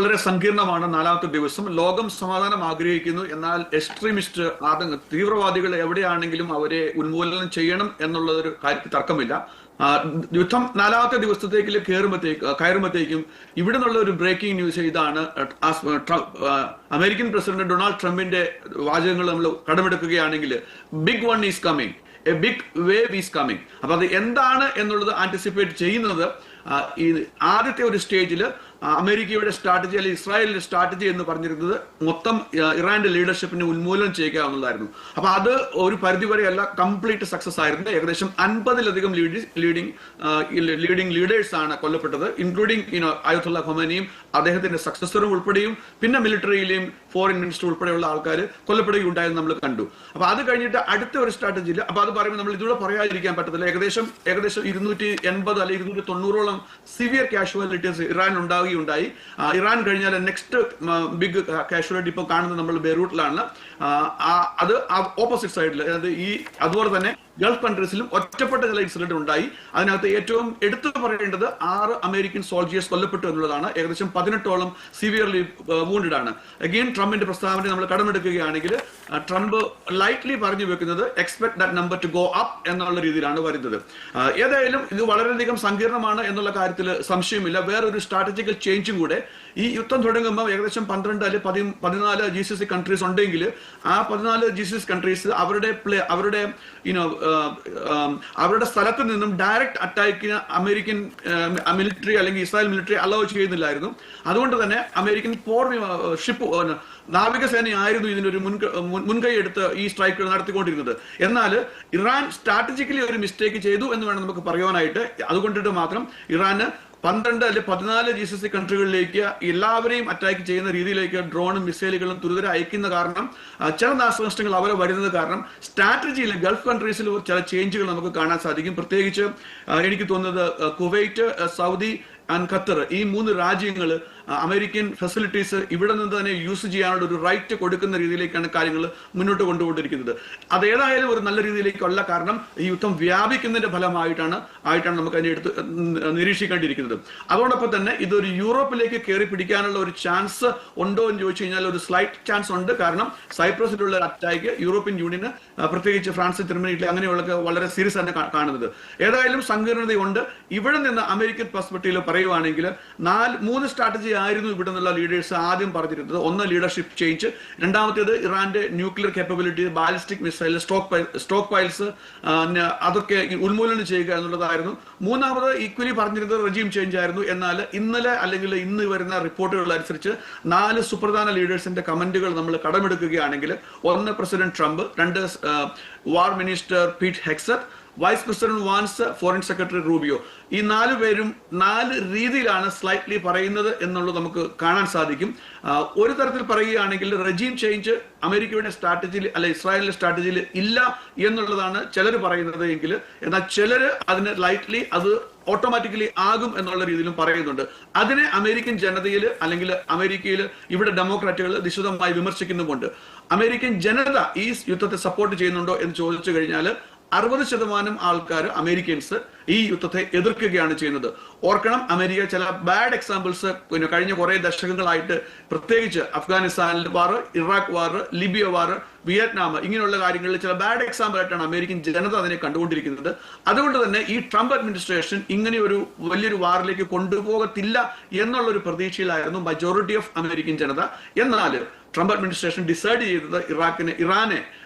വളരെ സങ്കീർണമാണ്. നാലാമത്തെ ദിവസം ലോകം സമാധാനം ആഗ്രഹിക്കുന്നു. എന്നാൽ എക്സ്ട്രീമിസ്റ്റ് തീവ്രവാദികൾ എവിടെയാണെങ്കിലും അവരെ ഉന്മൂലനം ചെയ്യണം എന്നുള്ളൊരു കാര്യത്തിൽ തർക്കമില്ല. യുദ്ധം നാലാമത്തെ ദിവസത്തേക്ക് കയറുമ്പോഴത്തേക്കും ഇവിടെ നിന്നുള്ള ഒരു ബ്രേക്കിംഗ് ന്യൂസ് ഇതാണ്. അമേരിക്കൻ പ്രസിഡന്റ് ഡൊണാൾഡ് ട്രംപിന്റെ വാചകങ്ങൾ നമ്മൾ കടമെടുക്കുകയാണെങ്കിൽ big one is coming, a big wave is coming. അപ്പൊ അത് എന്താണ് എന്നുള്ളത് ആന്റിസിപ്പേറ്റ് ചെയ്യുന്നത് ഈ ആദ്യത്തെ ഒരു സ്റ്റേജിൽ അമേരിക്കയുടെ സ്ട്രാറ്റജി അല്ലെങ്കിൽ ഇസ്രായേലിന്റെ സ്ട്രാറ്റജി എന്ന് പറഞ്ഞിരുന്നത് മൊത്തം ഇറാന്റെ ലീഡർഷിപ്പിനെ ഉന്മൂലനം ചെയ്യുക എന്നുള്ളതായിരുന്നു. അപ്പൊ അത് ഒരു പരിധിവരെ അല്ല കംപ്ലീറ്റ് സക്സസ് ആയിരുന്നു. ഏകദേശം 50-ലധികം ലീഡിംഗ് ലീഡേഴ്സ് ആണ് കൊല്ലപ്പെട്ടത്, ഇൻക്ലൂഡിംഗ് അയത്തുള്ള ഖൊമേനിയും അദ്ദേഹത്തിന്റെ സക്സസറും ഉൾപ്പെടെയും പിന്നെ മിലിറ്ററിയിലെയും ഫോറിൻ മിനിസ്റ്റർ ഉൾപ്പെടെയുള്ള ആൾക്കാർ കൊല്ലപ്പെടുകയുണ്ടായെന്ന് നമ്മൾ കണ്ടു. അപ്പൊ അത് കഴിഞ്ഞിട്ട് അടുത്ത ഒരു സ്ട്രാറ്റജിയിൽ അപ്പൊ അത് പറയുമ്പോൾ നമ്മൾ ഇതിലൂടെ പറയാതിരിക്കാൻ പറ്റത്തില്ല. ഏകദേശം 280 അല്ലെങ്കിൽ 290ഓളം സിവിയർ കാഷ്വാലിറ്റീസ് ഇറാൻ ഉണ്ടായി. ഇറാൻ കഴിഞ്ഞാൽ നെക്സ്റ്റ് ബിഗ് കാഷ്വാലിറ്റി ഇപ്പോൾ കാണുന്നത് നമ്മൾ ബെയ്റൂട്ടിലാണ്. അത് ഓപ്പോസിറ്റ് സൈഡിൽ, അതായത് അതുപോലെ തന്നെ ഗൾഫ് കൺട്രീസിലും ഒറ്റപ്പെട്ട ചില ഇൻസിഡന്റ് ഉണ്ടായി. അതിനകത്ത് ഏറ്റവും എടുത്തു പറയേണ്ടത് 6 അമേരിക്കൻ സോൾജിയേഴ്സ് കൊല്ലപ്പെട്ടു എന്നുള്ളതാണ്. ഏകദേശം 18ഓളം സിവിയർലി വൂണ്ടഡ് ആണ്. അഗെയിൻ ട്രംപിന്റെ പ്രസ്താവന നമ്മൾ കടമെടുക്കുകയാണെങ്കിൽ ട്രംപ് ലൈറ്റ്ലി പറഞ്ഞു വെക്കുന്നത് expect that number two go up എന്നുള്ള രീതിയിലാണ് വരുന്നത്. ഏതായാലും ഇത് വളരെയധികം സങ്കീർണമാണ് എന്നുള്ള കാര്യത്തിൽ സംശയമില്ല. വേറൊരു സ്ട്രാറ്റജിക്കൽ ചേഞ്ചും കൂടെ ഈ യുദ്ധം തുടങ്ങുമ്പോൾ ഏകദേശം 12 അല്ലെങ്കിൽ 14 GCC കൺട്രീസ് ഉണ്ടെങ്കിൽ ആ 14 GCC കൺട്രീസ് അവരുടെ സ്ഥലത്ത് നിന്നും ഡയറക്റ്റ് അറ്റാക്കിന് അമേരിക്കൻ മിലിറ്ററി അല്ലെങ്കിൽ ഇസ്രായേൽ മിലിറ്ററി അലോ ചെയ്യുന്നില്ലായിരുന്നു. അതുകൊണ്ട് തന്നെ അമേരിക്കൻ നാവികസേനയായിരുന്നു ഇതിനൊരു മുൻകൈ എടുത്ത് ഈ സ്ട്രൈക്ക് നടത്തിക്കൊണ്ടിരുന്നത്. എന്നാൽ ഇറാൻ സ്ട്രാറ്റജിക്കലി ഒരു മിസ്റ്റേക്ക് ചെയ്തു എന്ന് വേണം നമുക്ക് പറയുവാനായിട്ട്. അതുകൊണ്ടിട്ട് മാത്രം ഇറാന് 12 അല്ലെങ്കിൽ 14 GCC കൺട്രികളിലേക്ക് എല്ലാവരെയും അറ്റാക്ക് ചെയ്യുന്ന രീതിയിലേക്ക് ഡ്രോണും മിസൈലുകളും തുരിതര അയക്കുന്ന കാരണം ചില നാശനഷ്ടങ്ങൾ അവരെ വരുന്നത് കാരണം സ്ട്രാറ്റജിയിൽ ഗൾഫ് കൺട്രീസിൽ ചില ചേഞ്ചുകൾ നമുക്ക് കാണാൻ സാധിക്കും. പ്രത്യേകിച്ച് എനിക്ക് തോന്നുന്നത് കുവൈറ്റ്, സൗദി ആൻഡ് ഖത്തർ, ഈ 3 രാജ്യങ്ങൾ അമേരിക്കൻ ഫെസിലിറ്റീസ് ഇവിടെ നിന്ന് തന്നെ യൂസ് ചെയ്യാനുള്ള ഒരു റൈറ്റ് കൊടുക്കുന്ന രീതിയിലേക്കാണ് കാര്യങ്ങൾ മുന്നോട്ട് കൊണ്ടുപോയിരിക്കുന്നത്. അതേതായാലും ഒരു നല്ല രീതിയിലേക്കല്ല, കാരണം ഈ യുദ്ധം വ്യാപിക്കുന്നതിന്റെ ഫലമായിട്ടാണ് നമുക്ക് അതിനെ എടുത്ത് നിരീക്ഷിക്കേണ്ടിയിരിക്കുന്നത്. അതോടൊപ്പം തന്നെ ഇതൊരു യൂറോപ്പിലേക്ക് കയറി പിടിക്കാനുള്ള ഒരു ചാൻസ് ഉണ്ടോ എന്ന് ചോദിച്ചു കഴിഞ്ഞാൽ ഒരു സ്ലൈറ്റ് ചാൻസ് ഉണ്ട്. കാരണം സൈപ്രസിലുള്ള അറ്റാക്ക് യൂറോപ്യൻ യൂണിയന്, പ്രത്യേകിച്ച് ഫ്രാൻസ്, ജർമ്മനി, ഇറ്റലി അങ്ങനെയുള്ള വളരെ സീരിയസ് ആണ് കാണുന്നത്. ഏതായാലും സങ്കീർണതയുണ്ട്. ഇവിടെ നിന്ന് അമേരിക്കൻ പെർസ്പെക്റ്റീവിൽ പറയുവാണെങ്കിൽ 3 സ്ട്രാറ്റജി ആയിരുന്നു ഇവിടെ നിന്നുള്ള ലീഡേഴ്സ് ആദ്യം പറഞ്ഞിരുന്നത്. ഒന്ന് ലീഡർഷിപ്പ് ചേഞ്ച്, രണ്ടാമത്തേത് ഇറാന്റെ nuclear capability, ballistic missile, stock piles അതൊക്കെ ഉന്മൂലനം ചെയ്യുക എന്നുള്ളതായിരുന്നു. മൂന്നാമത് ഈക്വലി പറഞ്ഞിരുന്നത് റെജീം ചേഞ്ച് ആയിരുന്നു. എന്നാൽ ഇന്നലെ അല്ലെങ്കിൽ ഇന്ന് വരുന്ന റിപ്പോർട്ടുകൾ അനുസരിച്ച് 4 സുപ്രധാന ലീഡേഴ്സിന്റെ കമന്റുകൾ നമ്മൾ കടമെടുക്കുകയാണെങ്കിൽ, ഒന്ന് president Trump, 2 war minister Pete Hegseth, vice president Vance, foreign secretary Rubio. ഈ 4 പേരും 4 രീതിയിലാണ് സ്ലൈറ്റ്ലി പറയുന്നത് എന്നുള്ളത് നമുക്ക് കാണാൻ സാധിക്കും. ഒരു തരത്തിൽ പറയുകയാണെങ്കിൽ റെജീം ചേഞ്ച് അമേരിക്കയുടെ സ്ട്രാറ്റജിയിൽ അല്ലെ ഇസ്രായേലിന്റെ സ്ട്രാറ്റജിയിൽ ഇല്ല എന്നുള്ളതാണ് ചിലർ പറയുന്നത് എങ്കിൽ, എന്നാൽ ചിലർ അതിന് ലൈറ്റ്ലി അത് ഓട്ടോമാറ്റിക്കലി ആകും എന്നുള്ള രീതിയിലും പറയുന്നുണ്ട്. അതിനെ അമേരിക്കൻ ജനതയിൽ അല്ലെങ്കിൽ അമേരിക്കയിൽ ഇവിടെ ഡെമോക്രാറ്റുകൾ നിശ്ചിതമായി വിമർശിക്കുന്നുമുണ്ട്. അമേരിക്കൻ ജനത ഈ യുദ്ധത്തെ സപ്പോർട്ട് ചെയ്യുന്നുണ്ടോ എന്ന് ചോദിച്ചു കഴിഞ്ഞാൽ 60% ആൾക്കാർ, അമേരിക്കൻസ്, ഈ യുദ്ധത്തെ എതിർക്കുകയാണ് ചെയ്യുന്നത്. ഓർക്കണം, അമേരിക്ക ചില ബാഡ് എക്സാമ്പിൾസ് കഴിഞ്ഞ കുറെ ദശകങ്ങളായിട്ട്, പ്രത്യേകിച്ച് അഫ്ഗാനിസ്ഥാനിൽ വാർ, ഇറാഖ് വാർ, ലിബിയ വാർ, വിയറ്റ്നാം, ഇങ്ങനെയുള്ള കാര്യങ്ങളിൽ ചില ബാഡ് എക്സാമ്പിൾ ആയിട്ടാണ് അമേരിക്കൻ ജനത അതിനെ കണ്ടുകൊണ്ടിരിക്കുന്നത്. അതുകൊണ്ട് തന്നെ ഈ ട്രംപ് അഡ്മിനിസ്ട്രേഷൻ ഇങ്ങനെ ഒരു വലിയൊരു വാറിലേക്ക് കൊണ്ടുപോകത്തില്ല എന്നുള്ളൊരു പ്രതീക്ഷയിലായിരുന്നു മെജോറിറ്റി ഓഫ് അമേരിക്കൻ ജനത. എന്നാൽ ട്രംപ് അഡ്മിനിസ്ട്രേഷൻ ഡിസൈഡ് ചെയ്തത് ഇറാനെ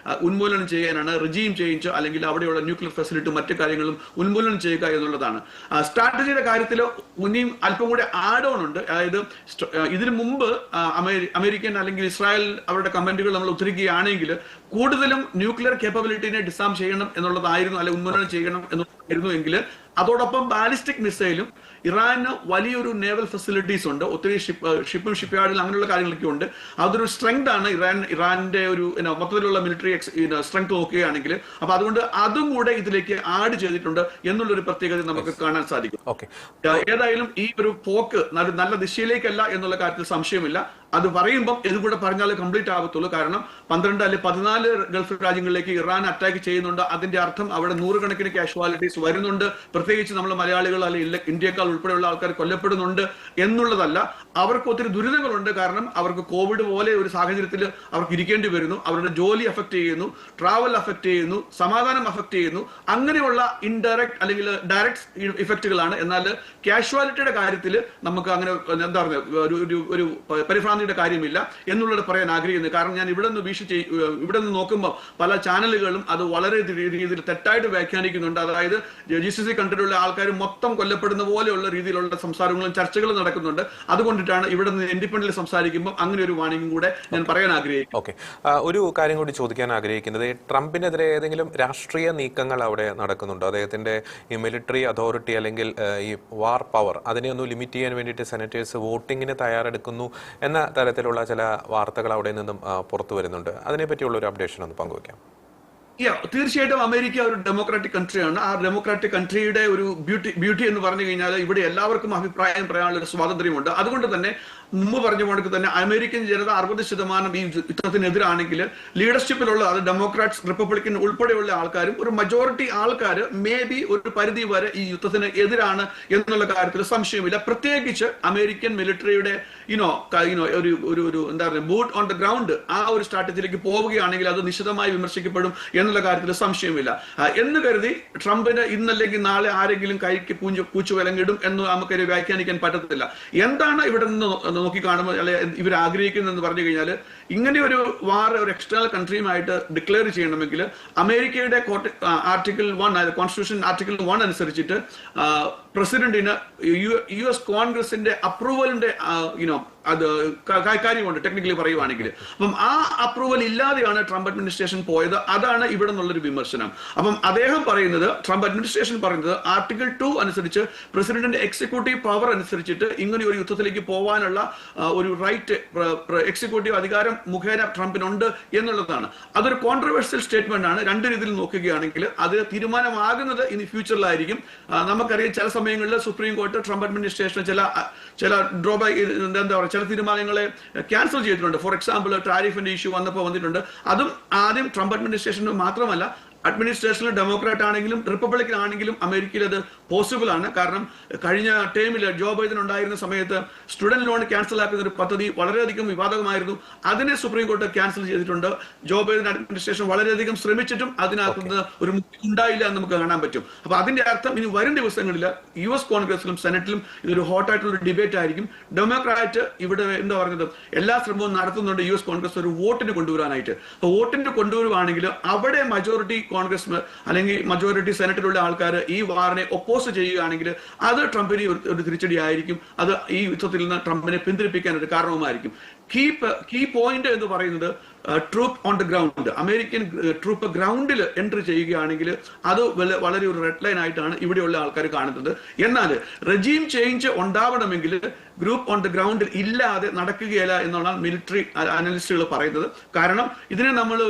ഉന്മൂലനം ചെയ്യാനാണ്. റെജീം ചേഞ്ച് അല്ലെങ്കിൽ അവിടെയുള്ള ന്യൂക്ലിയർ ഫെസിലിറ്റി മറ്റു കാര്യങ്ങളും ഉന്മൂലനം ചെയ്യുക എന്നുള്ളതാണ്. സ്ട്രാറ്റജിയുടെ കാര്യത്തിൽ ഇനിയും അല്പം കൂടെ ആഡ് ഓൺ ഉണ്ട്. അതായത് ഇതിനു മുമ്പ് അമേരിക്കൻ അല്ലെങ്കിൽ ഇസ്രായേൽ അവരുടെ കമന്റുകൾ നമ്മൾ ഉദ്ധരിക്കുകയാണെങ്കിൽ കൂടുതലും ന്യൂക്ലിയർ കേപ്പബിലിറ്റിനെ ഡിസാം ചെയ്യണം എന്നുള്ളതായിരുന്നു, അല്ലെങ്കിൽ ഉന്മൂലനം ചെയ്യണം എന്നുള്ളതായിരുന്നു എങ്കിൽ അതോടൊപ്പം ബാലിസ്റ്റിക് മിസൈലും ഇറാന് വലിയൊരു നേവൽ ഫെസിലിറ്റീസ് ഉണ്ട്, ഒത്തിരി ഷിപ്പ് യാർഡിൽ അങ്ങനെയുള്ള കാര്യങ്ങളൊക്കെ ഉണ്ട്. അതൊരു സ്ട്രെങ്ത് ആണ് ഇറാന്റെ ഒരു മൊത്തത്തിലുള്ള മിലിറ്ററി സ്ട്രെങ്ത് നോക്കുകയാണെങ്കിൽ. അപ്പൊ അതുകൊണ്ട് അതും കൂടെ ഇതിലേക്ക് ആഡ് ചെയ്തിട്ടുണ്ട് എന്നുള്ളൊരു പ്രത്യേകത നമുക്ക് കാണാൻ സാധിക്കും. ഏതായാലും ഈ ഒരു പോക്ക് നല്ല ദിശയിലേക്കല്ല എന്നുള്ള കാര്യത്തിൽ സംശയമില്ല. അത് പറയുമ്പം ഇത് കൂടെ പറഞ്ഞാൽ കംപ്ലീറ്റ് ആവത്തുള്ളൂ. കാരണം 12 അല്ലെങ്കിൽ 14 ഗൾഫ് രാജ്യങ്ങളിലേക്ക് ഇറാൻ അറ്റാക്ക് ചെയ്യുന്നുണ്ട്. അതിന്റെ അർത്ഥം അവിടെ നൂറുകണക്കിന് കാഷ്വാലിറ്റീസ് വരുന്നുണ്ട്. പ്രത്യേകിച്ച് നമ്മൾ മലയാളികൾ അല്ലെങ്കിൽ ഇന്ത്യക്കാൾ ഉൾപ്പെടെയുള്ള ആൾക്കാർ കൊല്ലപ്പെടുന്നുണ്ട് എന്നുള്ളതല്ല, അവർക്ക് ഒത്തിരി ദുരിതങ്ങളുണ്ട്. കാരണം അവർക്ക് കോവിഡ് പോലെ ഒരു സാഹചര്യത്തിൽ അവർക്ക് ഇരിക്കേണ്ടി വരുന്നു, അവരുടെ ജോലി അഫക്ട് ചെയ്യുന്നു, ട്രാവൽ അഫക്ട് ചെയ്യുന്നു, സമാധാനം അഫക്ട് ചെയ്യുന്നു. അങ്ങനെയുള്ള ഇൻഡയറക്റ്റ് അല്ലെങ്കിൽ ഡയറക്റ്റ് ഇഫക്റ്റുകളാണ്. എന്നാൽ കാഷ്വാലിറ്റിയുടെ കാര്യത്തിൽ നമുക്ക് അങ്ങനെ എന്താ പറയുക ഒരു പരിഭ്രാന്തിയുടെ കാര്യമില്ല എന്നുള്ളത് പറയാൻ ആഗ്രഹിക്കുന്നത്. കാരണം ഞാൻ ഇവിടെ നിന്ന് നോക്കുമ്പോൾ പല ചാനലുകളും അത് വളരെ രീതിയിൽ തെറ്റായിട്ട് വ്യാഖ്യാനിക്കുന്നുണ്ട്. അതായത് GCC കൺട്രിയിലുള്ള ആൾക്കാർ മൊത്തം കൊല്ലപ്പെടുന്ന പോലെയുള്ള രീതിയിലുള്ള സംസാരങ്ങളും ചർച്ചകളും നടക്കുന്നുണ്ട്. അതുകൊണ്ടിട്ടാണ് ഇവിടെ നിന്ന് ഇൻഡിപെൻഡന്റ് സംസാരിക്കുമ്പോൾ അങ്ങനെ ഒരു വാണിംഗും കൂടെ ഞാൻ പറയാൻ ആഗ്രഹിക്കുന്നു. ഓക്കെ, ഒരു കാര്യം കൂടി ചോദിക്കാൻ ആഗ്രഹിക്കുന്നത്, ട്രംപിനെതിരെ ഏതെങ്കിലും രാഷ്ട്രീയ നീക്കങ്ങൾ അവിടെ നടക്കുന്നുണ്ടോ? അദ്ദേഹത്തിന്റെ ഈ മിലിറ്ററി അതോറിറ്റി അല്ലെങ്കിൽ ഈ വാർ പവർ അതിനെ ഒന്ന് ലിമിറ്റ് ചെയ്യാൻ വേണ്ടിയിട്ട് സെനറ്റേഴ്സ് വോട്ടിങ്ങിന് തയ്യാറെടുക്കുന്നു എന്ന തരത്തിലുള്ള ചില വാർത്തകൾ അവിടെ നിന്നും പുറത്തു വരുന്നുണ്ട്. അതിനെപ്പറ്റിയുള്ള ഒരു അപ്ഡേഷൻ ഒന്ന് പങ്കുവയ്ക്കാം. തീർച്ചയായിട്ടും അമേരിക്ക ഒരു ഡെമോക്രാറ്റിക് കൺട്രിയാണ്. ആ ഡെമോക്രാറ്റിക് കൺട്രിയുടെ ഒരു ബ്യൂട്ടി എന്ന് പറഞ്ഞു കഴിഞ്ഞാൽ ഇവിടെ എല്ലാവർക്കും അഭിപ്രായം പറയാനുള്ള ഒരു സ്വാതന്ത്ര്യമുണ്ട്. അതുകൊണ്ട് തന്നെ മുമ്പ് പറഞ്ഞ പോലെ തന്നെ അമേരിക്കൻ ജനത 60% ഈ യുദ്ധത്തിനെതിരാണെങ്കിൽ ലീഡർഷിപ്പിലുള്ള അത് ഡെമോക്രാറ്റ്സ്, റിപ്പബ്ലിക്കൻ ഉൾപ്പെടെയുള്ള ആൾക്കാരും ഒരു മജോറിറ്റി ആൾക്കാർ മേ ബി ഒരു പരിധി വരെ ഈ യുദ്ധത്തിന് എതിരാണ് എന്നുള്ള കാര്യത്തിൽ സംശയമില്ല. പ്രത്യേകിച്ച് അമേരിക്കൻ മിലിറ്ററിയുടെ ഒരു എന്താ പറയുക ബൂട്ട് ഓൺ ദ ഗ്രൗണ്ട് ആ ഒരു സ്ട്രാറ്റജിയിലേക്ക് പോവുകയാണെങ്കിൽ അത് നിശിതമായി വിമർശിക്കപ്പെടും എന്നുള്ള കാര്യത്തിൽ സംശയമില്ല. എന്ന് കരുതി ട്രംപിന് ഇന്നല്ലെങ്കിൽ നാളെ ആരെങ്കിലും കൈക്ക് പൂച്ചു വിലങ്ങിടും എന്ന് നമുക്ക് വ്യാഖ്യാനിക്കാൻ പറ്റത്തില്ല. എന്താണ് ഇവിടെ നിന്ന് നോക്കിക്കാണുമ്പോൾ അല്ലെ ഇവർ ആഗ്രഹിക്കുന്നതെന്ന് പറഞ്ഞു കഴിഞ്ഞാൽ, ഇങ്ങനെ ഒരു വാർ ഒരു എക്സ്റ്റേണൽ കൺട്രിയുമായിട്ട് ഡിക്ലെയർ ചെയ്യണമെങ്കിൽ അമേരിക്കയുടെ ആർട്ടിക്കിൾ 1 കോൺസ്റ്റിറ്റ്യൂഷൻ ആർട്ടിക്കിൾ 1 അനുസരിച്ചിട്ട് പ്രസിഡന്റിന് US കോൺഗ്രസിന്റെ അപ്രൂവലിന്റെ അത് കാര്യമുണ്ട് ടെക്നിക്കലി പറയുവാണെങ്കിൽ. അപ്പം ആ അപ്രൂവൽ ഇല്ലാതെയാണ് ട്രംപ് അഡ്മിനിസ്ട്രേഷൻ പോയത്. അതാണ് ഇവിടെ നിന്നുള്ളൊരു വിമർശനം. അപ്പം അദ്ദേഹം പറയുന്നത്, ട്രംപ് അഡ്മിനിസ്ട്രേഷൻ പറയുന്നത് ആർട്ടിക്കിൾ 2 അനുസരിച്ച് പ്രസിഡന്റിന്റെ എക്സിക്യൂട്ടീവ് പവർ അനുസരിച്ചിട്ട് ഇങ്ങനെ ഒരു യുദ്ധത്തിലേക്ക് പോകാനുള്ള ഒരു റൈറ്റ് എക്സിക്യൂട്ടീവ് അധികാരം മുഖേന ട്രംപിനുണ്ട് എന്നുള്ളതാണ്. അതൊരു കോൺട്രവേഴ്സ്യൽ സ്റ്റേറ്റ്മെന്റ് ആണ്. രണ്ട് രീതിയിൽ നോക്കുകയാണെങ്കിൽ അത് തീരുമാനമാകുന്നത് ഇനി ഫ്യൂച്ചറിലായിരിക്കും. നമുക്കറിയാം ചില സമയങ്ങളിൽ സുപ്രീം കോർട്ട് ട്രംപ് അഡ്മിനിസ്ട്രേഷന് ചില ഡ്രോബാക്ക് എന്താ പറയുക ചില തീരുമാനങ്ങളെ ക്യാൻസൽ ചെയ്തിട്ടുണ്ട്. ഫോർ എക്സാമ്പിൾ ടാരിഫിന്റെ ഇഷ്യൂ വന്നിട്ടുണ്ട്. അതും ആദ്യം ട്രംപ് അഡ്മിനിസ്ട്രേഷന് മാത്രമല്ല, അഡ്മിനിസ്ട്രേഷനിൽ ഡെമോക്രാറ്റ് ആണെങ്കിലും റിപ്പബ്ലിക്കൻ ആണെങ്കിലും അമേരിക്കയിൽ അത് പോസിബിൾ ആണ്. കാരണം കഴിഞ്ഞ ടേമിൽ ജോ ബൈഡൻ ഉണ്ടായിരുന്ന സമയത്ത് സ്റ്റുഡന്റ് ലോൺ ക്യാൻസൽ ആക്കുന്ന ഒരു പദ്ധതി വളരെയധികം വിവാദമായിരുന്നു. അതിനെ സുപ്രീം കോർട്ട് ക്യാൻസൽ ചെയ്തിട്ടുണ്ട്. ജോ ബൈഡൻ അഡ്മിനിസ്ട്രേഷൻ വളരെയധികം ശ്രമിച്ചിട്ടും അതിനകത്ത് ഒരു മുക്തി ഉണ്ടായില്ല എന്ന് നമുക്ക് കാണാൻ പറ്റും. അപ്പൊ അതിന്റെ അർത്ഥം ഇനി വരും ദിവസങ്ങളിൽ US കോൺഗ്രസിലും സെനറ്റിലും ഇതൊരു ഹോട്ടായിട്ടുള്ള ഡിബേറ്റ് ആയിരിക്കും. ഡെമോക്രാറ്റ് ഇവിടെ എന്താ പറയുന്നത് എല്ലാ ശ്രമവും നടത്തുന്നുണ്ട് US കോൺഗ്രസ് ഒരു വോട്ടിന് കൊണ്ടുവരാനായിട്ട്. അപ്പൊ വോട്ടിന് കൊണ്ടുവരുവാണെങ്കിൽ അവിടെ മജോറിറ്റി കോൺഗ്രസ് അല്ലെങ്കിൽ മജോറിറ്റി സെനറ്റിലുള്ള ആൾക്കാർ ഈ വാറിനെ ഒപ്പോസ് ചെയ്യുകയാണെങ്കിൽ അത് ട്രംപിന് ഒരു തിരിച്ചടി ആയിരിക്കും. അത് ഈ യുദ്ധത്തിൽ നിന്ന് ട്രംപിനെ പിന്തിരിപ്പിക്കാൻ ഒരു കാരണവുമായിരിക്കും. കീ പോയിന്റ് എന്ന് പറയുന്നത് troop on the ground, American troop ഗ്രൗണ്ടിൽ എൻട്രി ചെയ്യുകയാണെങ്കിൽ അത് വളരെ ഒരു റെഡ് ലൈൻ ആയിട്ടാണ് ഇവിടെയുള്ള ആൾക്കാർ കാണുന്നത്. എന്നാൽ റെജീം ചേഞ്ച് ഉണ്ടാവണമെങ്കിൽ ഗ്രൂപ്പ് ഓൺ ദ ഗ്രൗണ്ടിൽ ഇല്ലാതെ നടക്കുകയില്ല എന്നാണ് മിലിറ്ററി അനലിസ്റ്റുകൾ പറയുന്നത്. കാരണം ഇതിനെ നമ്മൾ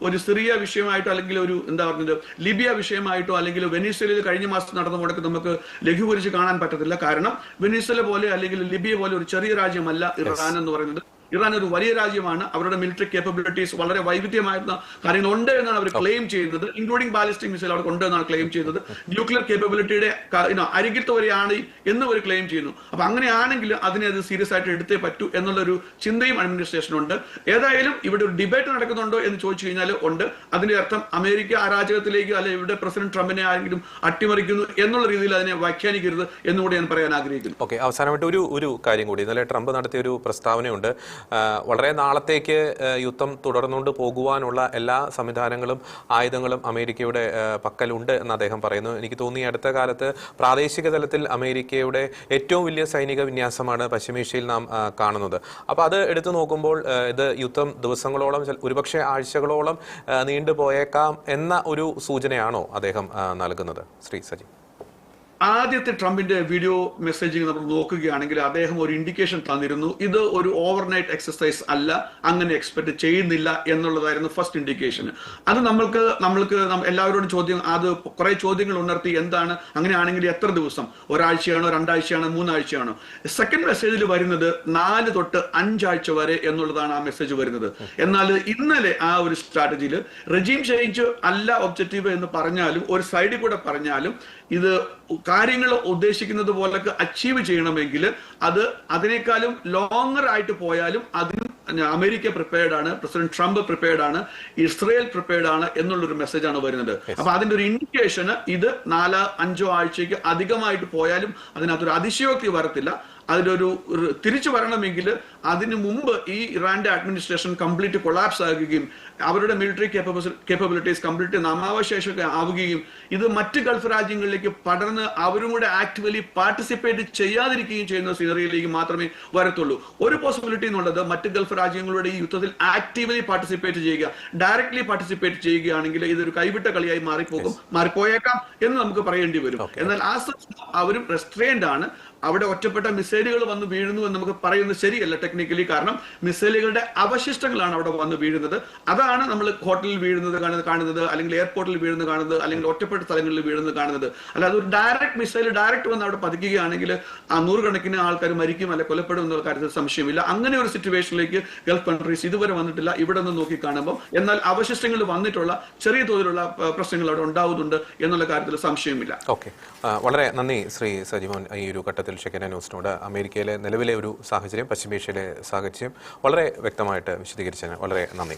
ഒരു സിറിയ വിഷയമായിട്ടോ അല്ലെങ്കിൽ ഒരു എന്താ പറയുന്നത് ലിബിയ വിഷയമായിട്ടോ അല്ലെങ്കിൽ വെനീസ്വലയിൽ കഴിഞ്ഞ മാസം നടന്ന മുടക്ക് നമുക്ക് ലഘൂകരിച്ച് കാണാൻ പറ്റത്തില്ല. കാരണം വെനീസ്വല പോലെ അല്ലെങ്കിൽ ലിബിയ പോലെ ഒരു ചെറിയ രാജ്യമല്ല ഇറാൻ എന്ന് പറയുന്നത്. ഇറാൻ ഒരു വലിയ രാജ്യമാണ്. അവരുടെ മിലിറ്ററി കേപ്പബിലിറ്റീസ് വളരെ വൈവിധ്യമായിരുന്ന കാര്യങ്ങളുണ്ട് എന്നാണ് അവർ ക്ലെയിം ചെയ്യുന്നത്. ഇൻക്ലൂഡിംഗ് ബാലിസ്റ്റിക് മിസൈൽ അവർക്ക് ഉണ്ട് എന്നാണ് ക്ലെയിം ചെയ്യുന്നത്. ന്യൂക്ലിയർ കേപ്പബിലിറ്റിയുടെ അരികിലത്തെ വരെയാണ് എന്ന് അവർ ക്ലെയിം ചെയ്യുന്നു. അപ്പൊ അങ്ങനെയാണെങ്കിൽ അതിനെ അത് സീരിയസ് ആയിട്ട് എടുത്തേ പറ്റൂ എന്നുള്ളൊരു ചിന്തയും അഡ്മിനിസ്ട്രേഷനുണ്ട്. ഏതായാലും ഇവിടെ ഒരു ഡിബേറ്റ് നടക്കുന്നുണ്ടോ എന്ന് ചോദിച്ചു കഴിഞ്ഞാൽ ഉണ്ട്. അതിന്റെ അർത്ഥം അമേരിക്ക അരാജകത്തിലേക്ക് അല്ലെ ഇവിടെ പ്രസിഡന്റ് ട്രംപിനെ ആരെങ്കിലും അട്ടിമറിക്കുന്നു എന്നുള്ള രീതിയിൽ അതിനെ വ്യാഖ്യാനിക്കരുത് എന്നുകൂടി ഞാൻ പറയാൻ ആഗ്രഹിക്കുന്നു. ഓക്കെ, അവസാനമായിട്ട് ഒരു കാര്യം കൂടി. ഇന്നലെ ട്രംപ് നടത്തിയ ഒരു പ്രസ്താവനയുണ്ട്. വളരെ നാളത്തേക്ക് യുദ്ധം തുടർന്നുകൊണ്ട് പോകുവാനുള്ള എല്ലാ സംവിധാനങ്ങളും ആയുധങ്ങളും അമേരിക്കയുടെ പക്കലുണ്ട് എന്ന് അദ്ദേഹം പറയുന്നു. എനിക്ക് തോന്നി അടുത്ത കാലത്ത് പ്രാദേശിക തലത്തിൽ അമേരിക്കയുടെ ഏറ്റവും വലിയ സൈനിക വിന്യാസമാണ് പശ്ചിമേഷ്യയിൽ നാം കാണുന്നത്. അപ്പോൾ അത് എടുത്തു നോക്കുമ്പോൾ ഇത് യുദ്ധം ദിവസങ്ങളോളം ഒരുപക്ഷെ ആഴ്ചകളോളം നീണ്ടുപോയേക്കാം എന്ന ഒരു സൂചനയാണോ അദ്ദേഹം നൽകുന്നത്? ശ്രീ സജി. ആദ്യത്തെ ട്രംപിന്റെ വീഡിയോ മെസ്സേജിങ് നമ്മൾ നോക്കുകയാണെങ്കിൽ അദ്ദേഹം ഒരു ഇൻഡിക്കേഷൻ തന്നിരുന്നു, ഇത് ഒരു ഓവർനൈറ്റ് എക്സസൈസ് അല്ല, അങ്ങനെ എക്സ്പെക്ട് ചെയ്യുന്നില്ല എന്നുള്ളതായിരുന്നു ഫസ്റ്റ് ഇൻഡിക്കേഷൻ. അത് നമ്മൾക്ക് എല്ലാവരോടും അത് കുറെ ചോദ്യങ്ങൾ ഉണർത്തി. എന്താണ് അങ്ങനെയാണെങ്കിൽ എത്ര ദിവസം, ഒരാഴ്ചയാണോ, 2 ആഴ്ചയാണോ, 3 ആഴ്ചയാണോ? സെക്കൻഡ് മെസ്സേജിൽ വരുന്നത് 4 തൊട്ട് 5 ആഴ്ച വരെ എന്നുള്ളതാണ് ആ മെസ്സേജ് വരുന്നത്. എന്നാൽ ഇന്നലെ ആ ഒരു സ്ട്രാറ്റജിയിൽ റെജീം ചേഞ്ച് അല്ല ഒബ്ജക്റ്റീവ് എന്ന് പറഞ്ഞാലും, ഒരു സൈഡിൽ കൂടെ പറഞ്ഞാലും, ഇത് കാര്യങ്ങൾ ഉദ്ദേശിക്കുന്നത് പോലൊക്കെ അച്ചീവ് ചെയ്യണമെങ്കിൽ അതിനേക്കാളും ലോങ്ങർ ആയിട്ട് പോയാലും അതിനും അമേരിക്ക പ്രിപ്പയർഡ് ആണ്, പ്രസിഡന്റ് ട്രംപ് പ്രിപ്പയർഡ് ആണ്, ഇസ്രയേൽ പ്രിപ്പയർഡ് ആണ് എന്നുള്ളൊരു മെസ്സേജാണ് വരുന്നത്. അപ്പൊ അതിന്റെ ഒരു ഇൻഡിക്കേഷന് ഇത് 4-5 ആഴ്ചയ്ക്ക് അധികമായിട്ട് പോയാലും അതിനകത്തൊരു അതിശയോക്തി വരത്തില്ല. അതിലൊരു തിരിച്ചു വരണമെങ്കിൽ അതിനു മുമ്പ് ഈ ഇറാന്റെ അഡ്മിനിസ്ട്രേഷൻ കംപ്ലീറ്റ് കൊളാപ്സ് ആകുകയും അവരുടെ മിലിറ്ററി കേപ്പബിലിറ്റീസ് കംപ്ലീറ്റ് നാമാവശേഷമൊക്കെ ആവുകയും ഇത് മറ്റ് ഗൾഫ് രാജ്യങ്ങളിലേക്ക് പടർന്ന് അവരും കൂടെ ആക്റ്റീവലി പാർട്ടിസിപ്പേറ്റ് ചെയ്യാതിരിക്കുകയും ചെയ്യുന്ന സിനറിയിലേക്ക് മാത്രമേ വരത്തുള്ളൂ. ഒരു പോസിബിലിറ്റി എന്നുള്ളത് മറ്റ് ഗൾഫ് രാജ്യങ്ങളുടെ ഈ യുദ്ധത്തിൽ ആക്റ്റീവലി പാർട്ടിസിപ്പേറ്റ് ചെയ്യുക, ഡയറക്ട്ലി പാർട്ടിസിപ്പേറ്റ് ചെയ്യുകയാണെങ്കിൽ ഇതൊരു കൈവിട്ട കളിയായി മാറിപ്പോയേക്കാം എന്ന് നമുക്ക് പറയേണ്ടി വരും. എന്നാൽ ആ അവരും റെസ്ട്രെയിൻഡ് ആണ്. അവിടെ ഒറ്റപ്പെട്ട മിസൈലുകൾ വന്ന് വീഴുന്നു എന്ന് നമുക്ക് പറയുന്നത് ശരിയല്ല ടെക്നിക്കലി. കാരണം മിസൈലുകളുടെ അവശിഷ്ടങ്ങളാണ് അവിടെ വന്ന് വീഴുന്നത്. അതാണ് നമ്മൾ ഹോട്ടലിൽ വീഴുന്നത് കാണുന്നത്, അല്ലെങ്കിൽ എയർപോർട്ടിൽ വീഴുന്നത് കാണുന്നത്, അല്ലെങ്കിൽ ഒറ്റപ്പെട്ട സ്ഥലങ്ങളിൽ വീഴുന്നത് കാണുന്നത്. അല്ലാതെ ഒരു ഡയറക്റ്റ് മിസൈൽ ഡയറക്റ്റ് വന്ന് അവിടെ പതിക്കുകയാണെങ്കിൽ 100 കണക്കിന് ആൾക്കാർ മരിക്കും അല്ലെ കൊല്ലപ്പെടും എന്നുള്ള കാര്യത്തിൽ സംശയമില്ല. അങ്ങനെ ഒരു സിറ്റുവേഷനിലേക്ക് ഗൾഫ് കൺട്രീസ് ഇതുവരെ വന്നിട്ടില്ല ഇവിടെ നിന്ന് നോക്കി കാണുമ്പോൾ. എന്നാൽ അവശിഷ്ടങ്ങൾ വന്നിട്ടുള്ള ചെറിയ തോതിലുള്ള പ്രശ്നങ്ങൾ അവിടെ ഉണ്ടാവുന്നുണ്ട് എന്നുള്ള കാര്യത്തിൽ സംശയമില്ല. ഓക്കെ, വളരെ നന്ദി ശ്രീ സജിമോൻ. ഈ ഒരു ഘട്ടത്തിൽ ഷെക്കന ന്യൂസിനോട് അമേരിക്കയിലെ നിലവിലെ ഒരു സാഹചര്യം, പശ്ചിമേഷ്യയിലെ സാഹചര്യം വളരെ വ്യക്തമായിട്ട് വിശദീകരിച്ചതിന് വളരെ നന്ദി.